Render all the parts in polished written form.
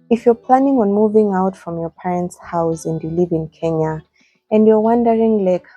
If you're planning on moving out from your parents' house and you live in Kenya and you're wondering like,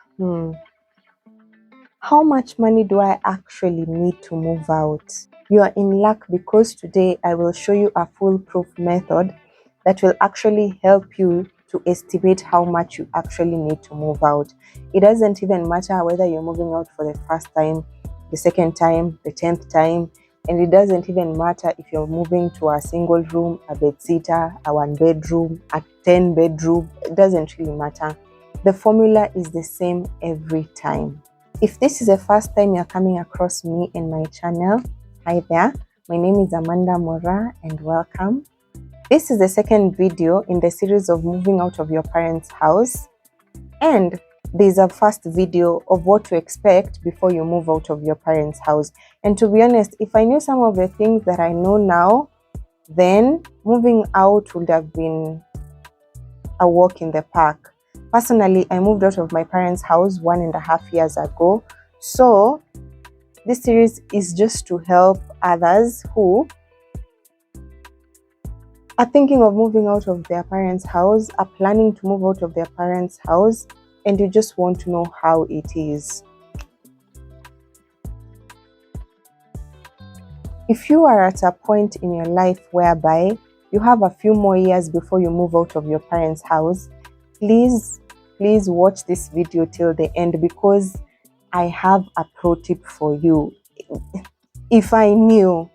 how much money do I actually need to move out? You are in luck, because today I will show you a foolproof method that will actually help you to estimate how much you actually need to move out. It doesn't even matter whether you're moving out for the first time, the second time, the 10th time, and it doesn't even matter if you're moving to a single room, a bedsitter, a 1-bedroom, a 10-bedroom. It doesn't really matter. The formula is the same every time. If this is the first time you're coming across me and my channel, hi there, my name is Amanda Mora and welcome. This is the second video in the series of moving out of your parents' house, and there's a first video of what to expect before you move out of your parents' house. And to be honest, if I knew some of the things that I know now, then moving out would have been a walk in the park. Personally, I moved out of my parents' house 1.5 years ago. So this series is just to help others who are thinking of moving out of their parents' house, are planning to move out of their parents' house, and you just want to know how it is. If you are at a point in your life whereby you have a few more years before you move out of your parents' house, please watch this video till the end, because I have a pro tip for you. If I knew,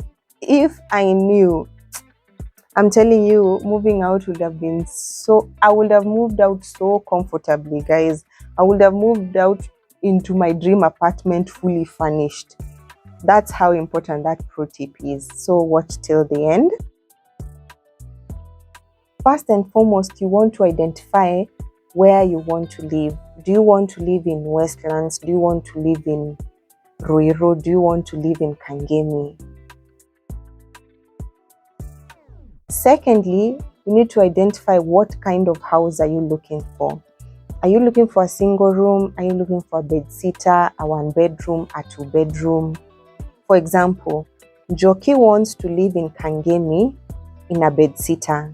I'm telling you, moving out would have been I would have moved out so comfortably, guys. I would have moved out into my dream apartment fully furnished. That's how important that pro tip is. So watch till the end. First and foremost, you want to identify where you want to live. Do you want to live in Westlands? Do you want to live in Ruiru? Do you want to live in Kangemi? Secondly, you need to identify what kind of house are you looking for. Are you looking for a single room? Are you looking for a bedsitter, a 1-bedroom, a 2-bedroom? For example, Njoki wants to live in Kangemi in a bedsitter.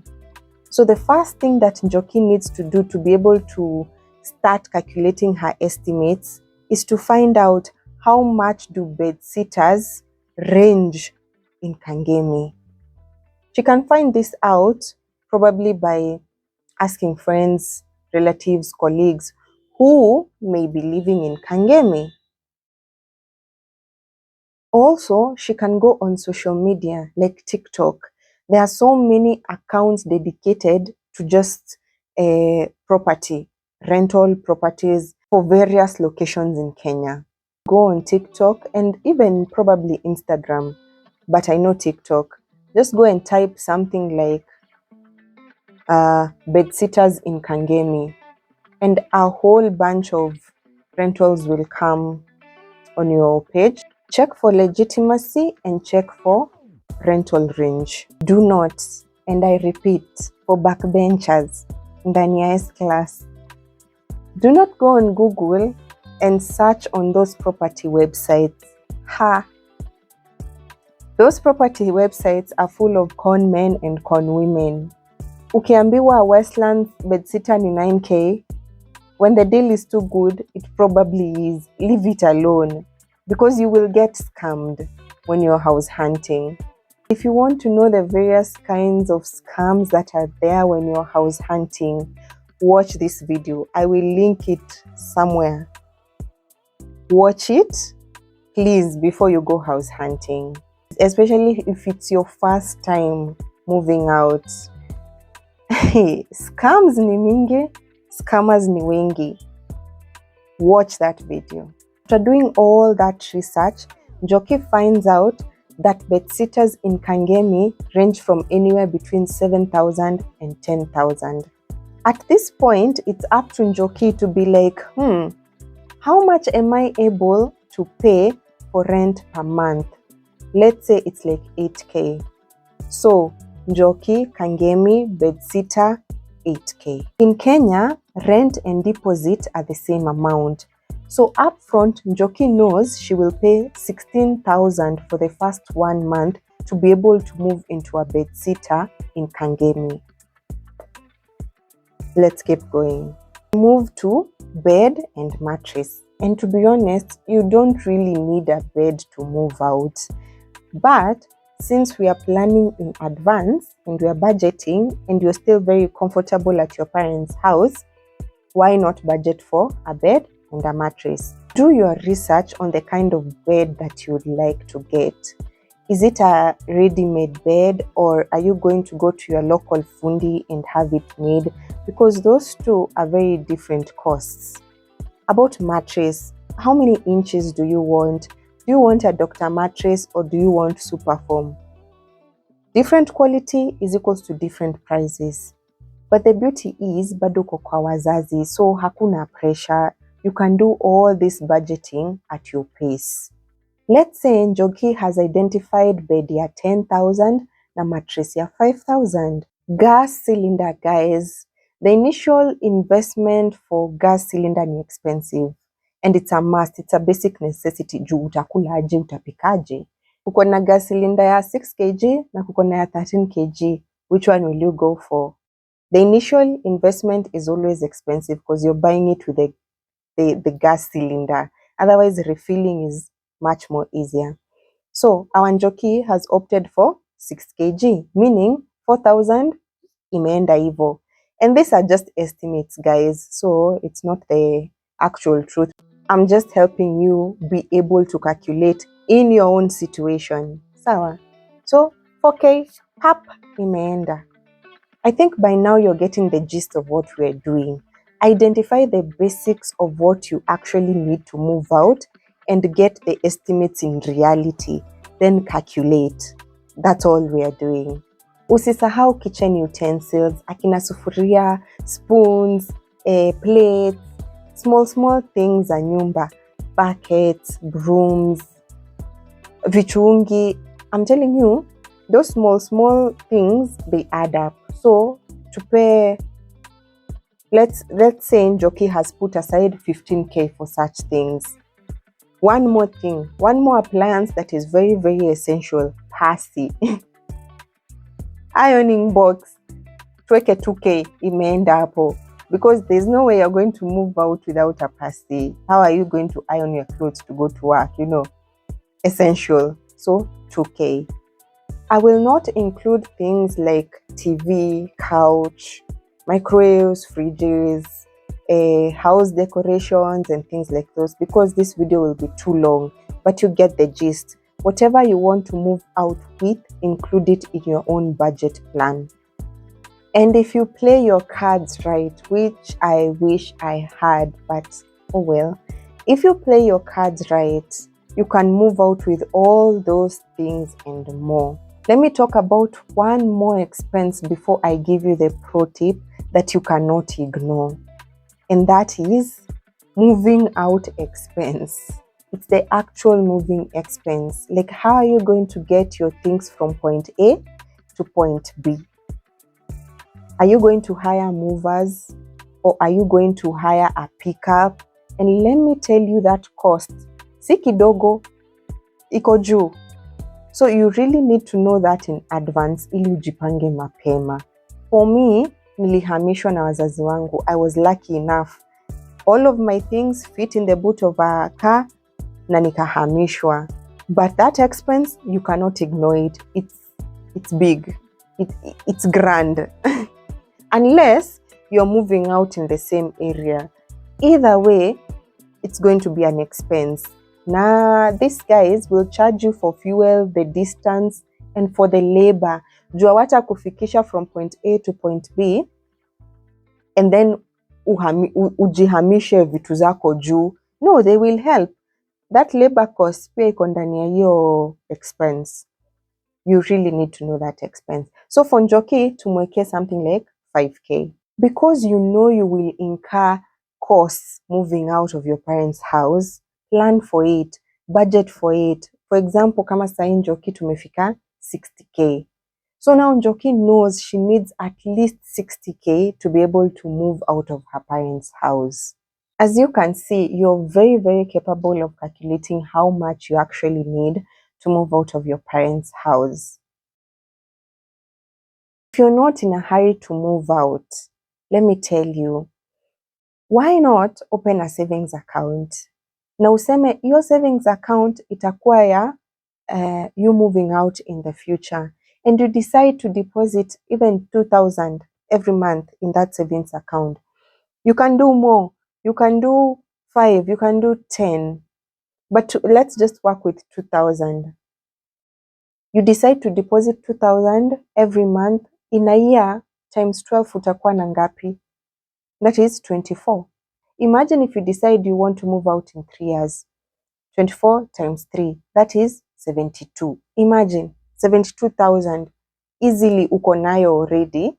So the first thing that Njoki needs to do to be able to start calculating her estimates is to find out how much do bedsitters range in Kangemi. She can find this out probably by asking friends, relatives, colleagues who may be living in Kangemi. Also, she can go on social media like TikTok. There are so many accounts dedicated to just rental properties for various locations in Kenya. Go on TikTok and even probably Instagram, but I know TikTok. Just go and type something like bedsitters in Kangemi, and a whole bunch of rentals will come on your page. Check for legitimacy and check for rental range. Do not, and I repeat, for backbenchers, ndani ya S-class, do not go on Google and search on those property websites. Those property websites are full of con men and con women. Ukiambiwa Westlands bedsitter ni 9K, when the deal is too good, it probably is. Leave it alone, because you will get scammed when you're house hunting. If you want to know the various kinds of scams that are there when you're house hunting, watch this video. I will link it somewhere. Watch it, please, before you go house hunting. Especially if it's your first time moving out. Scams ni mingi, scammers ni wengi. Watch that video. After doing all that research, Njoki finds out that bedsitters in Kangemi range from anywhere between 7,000 and 10,000. At this point, it's up to Njoki to be like, how much am I able to pay for rent per month? Let's say it's like 8K. So Njoki, Kangemi, bedsitter, 8K. In Kenya, rent and deposit are the same amount. So upfront, Njoki knows she will pay 16,000 for the first 1 month to be able to move into a bedsitter in Kangemi. Let's keep going. Move to bed and mattress. And to be honest, you don't really need a bed to move out. But since we are planning in advance and we are budgeting and you're still very comfortable at your parents' house, why not budget for a bed and a mattress? Do your research on the kind of bed that you'd like to get. Is it a ready-made bed, or are you going to go to your local fundi and have it made? Because those two are very different costs. About mattress, how many inches do you want? Do you want a doctor mattress or do you want super foam? Different quality is equals to different prices. But the beauty is bado uko kwa wazazi, so hakuna pressure. You can do all this budgeting at your pace. Let's say Njoki has identified bed ya 10,000 na mattress ya 5,000. Gas cylinder, guys. The initial investment for gas cylinder ni expensive. And it's a must, it's a basic necessity. Juu utakula aje, utapikaje. Kuko na gas cylinder ya 6 kg na kuko na ya 13 kg. Which one will you go for? The initial investment is always expensive because you're buying it with the gas cylinder. Otherwise, refilling is much more easier. So our Njoki has opted for 6 kg, meaning 4,000 imeenda hivo. And these are just estimates, guys, so it's not the actual truth. I'm just helping you be able to calculate in your own situation. Sawa? So 4K, pap, imeenda. I think by now you're getting the gist of what we're doing. Identify the basics of what you actually need to move out and get the estimates in reality. Then calculate. That's all we are doing. Usisahau kitchen utensils, akina sufuria, spoons, plates, small things za nyumba, buckets, brooms, vichungi. I'm telling you, those small things, they add up. So to pay, let's say Njoki has put aside 15K for such things. One more thing, one more appliance that is very, very essential, pasi. Ironing box, tuweke 2K, imeenda hapo. Because there's no way you're going to move out without a pasi. How are you going to iron your clothes to go to work? You know, essential. So 2K. I will not include things like TV, couch, microwaves, fridges, house decorations and things like those, because this video will be too long, but you get the gist. Whatever you want to move out with, include it in your own budget plan. And if you play your cards right, which I wish I had, but oh well, if you play your cards right, you can move out with all those things and more. Let me talk about one more expense before I give you the pro tip that you cannot ignore. And that is moving out expense. It's the actual moving expense. Like, how are you going to get your things from point A to point B? Are you going to hire movers, or are you going to hire a pickup? And let me tell you that cost. Si kidogo, iko juu. So you really need to know that in advance ili ujipange mapema. For me, nilihamishwa na wazazi wangu. I was lucky enough. All of my things fit in the boot of a car na nikahamishwa. But that expense, you cannot ignore it. It's big. It's grand. Unless you're moving out in the same area. Either way, it's going to be an expense. Nah, these guys will charge you for fuel, the distance, and for the labor. Jua wata kufikisha from point A to point B, and then ujihamishe vitu zako juu. No, they will help. That labor cost pia iko ndani ya hiyo expense. You really need to know that expense. So for Njoki, tumweke something like 5K. Because you know you will incur costs moving out of your parents' house, plan for it, budget for it. For example, kama sahi Njoki tumefika 60K. So now Njoki knows she needs at least 60K to be able to move out of her parents' house. As you can see, you're very, very capable of calculating how much you actually need to move out of your parents' house. If you're not in a hurry to move out, let me tell you, why not open a savings account? Na useme your savings account itakuwa ya you moving out in the future, and you decide to deposit even 2,000 every month in that savings account. You can do more. You can do 5, you can do 10, but let's just work with 2,000. You decide to deposit 2,000 every month. In a year, times 12 utakuwa na ngapi? That is 24. Imagine if you decide you want to move out in 3 years. 24 times 3, that is 72. Imagine 72,000 easily uko nayo already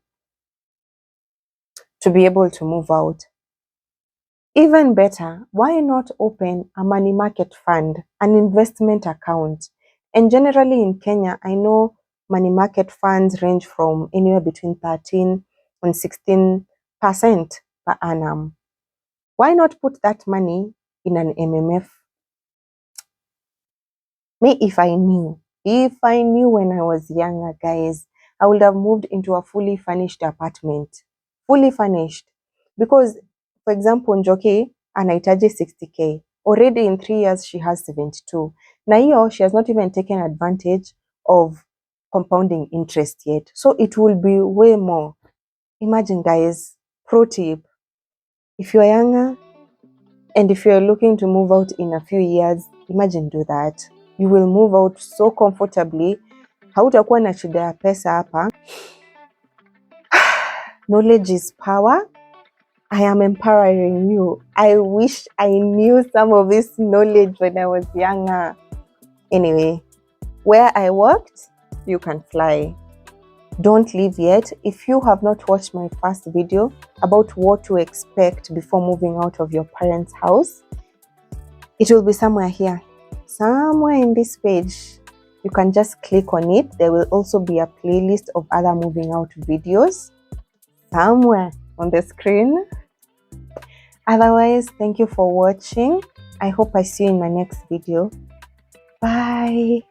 to be able to move out. Even better, why not open a money market fund, an investment account? And generally in Kenya, I know money market funds range from anywhere between 13 and 16% per annum. Why not put that money in an MMF? Me, if I knew when I was younger, guys, I would have moved into a fully furnished apartment. Fully furnished. Because, for example, Njoki anahitaji 60k. Already in 3 years, she has 72. Na hiyo, she has not even taken advantage of compounding interest yet. So it will be way more. Imagine, guys, pro tip, if you're younger and if you're looking to move out in a few years, imagine do that. You will move out so comfortably. Hautakuwa na shida ya pesa hapa. Knowledge is power. I am empowering you. I wish I knew some of this knowledge when I was younger. Anyway, where I worked, you can fly. Don't leave yet. If you have not watched my first video about what to expect before moving out of your parents' house, it will be somewhere here. Somewhere in this page. You can just click on it. There will also be a playlist of other moving out videos somewhere on the screen. Otherwise, thank you for watching. I hope I see you in my next video. Bye.